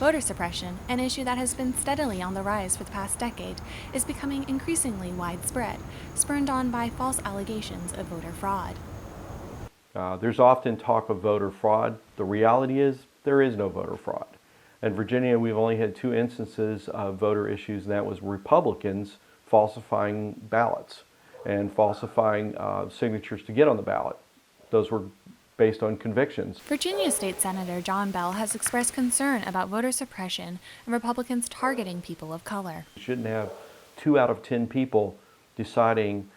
Voter suppression, an issue that has been steadily on the rise for the past decade, is becoming increasingly widespread, spurred on by false allegations of voter fraud. There's often talk of voter fraud. The reality is there is no voter fraud. In Virginia, we've only had 2 instances of voter issues, and that was Republicans falsifying ballots and falsifying signatures to get on the ballot. Those were based on convictions. Virginia State Senator John Bell has expressed concern about voter suppression and Republicans targeting people of color. You shouldn't have 2 out of 10 people deciding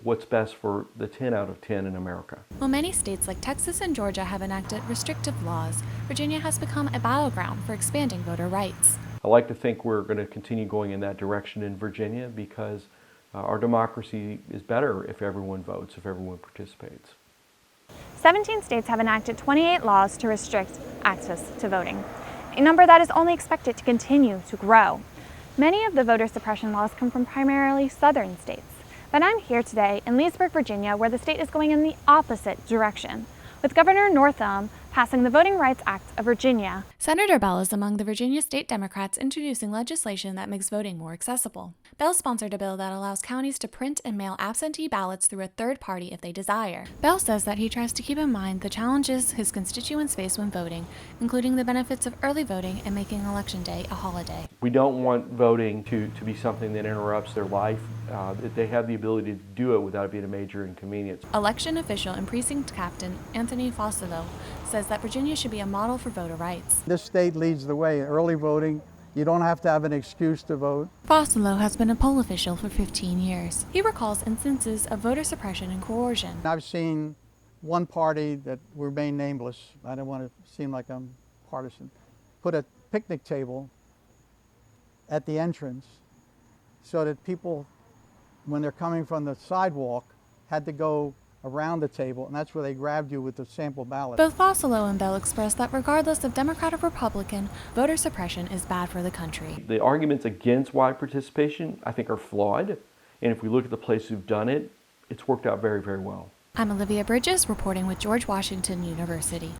what's best for the 10 out of 10 in America. While many states like Texas and Georgia have enacted restrictive laws, Virginia has become a battleground for expanding voter rights. I like to think we're going to continue going in that direction in Virginia because our democracy is better if everyone votes, if everyone participates. 17 states have enacted 28 laws to restrict access to voting, a number that is only expected to continue to grow. Many of the voter suppression laws come from primarily southern states, but I'm here today in Leesburg, Virginia, where the state is going in the opposite direction, with Governor Northam passing the Voting Rights Act of Virginia. Senator Bell is among the Virginia state Democrats introducing legislation that makes voting more accessible. Bell sponsored a bill that allows counties to print and mail absentee ballots through a third party if they desire. Bell says that he tries to keep in mind the challenges his constituents face when voting, including the benefits of early voting and making Election Day a holiday. We don't want voting to be something that interrupts their life. That they have the ability to do it without it being a major inconvenience. Election official and precinct captain Anthony Fossilo says that Virginia should be a model for voter rights. This state leads the way. Early voting, you don't have to have an excuse to vote. Fossilo has been a poll official for 15 years. He recalls instances of voter suppression and coercion. I've seen one party that remain nameless, I don't want to seem like I'm partisan, put a picnic table at the entrance so that people, when they're coming from the sidewalk, had to go around the table, and that's where they grabbed you with the sample ballot. Both Fossilo and Bell expressed that regardless of Democrat or Republican, voter suppression is bad for the country. The arguments against wide participation, I think, are flawed, and if we look at the places who've done it, it's worked out very, very well. I'm Olivia Bridges, reporting with George Washington University.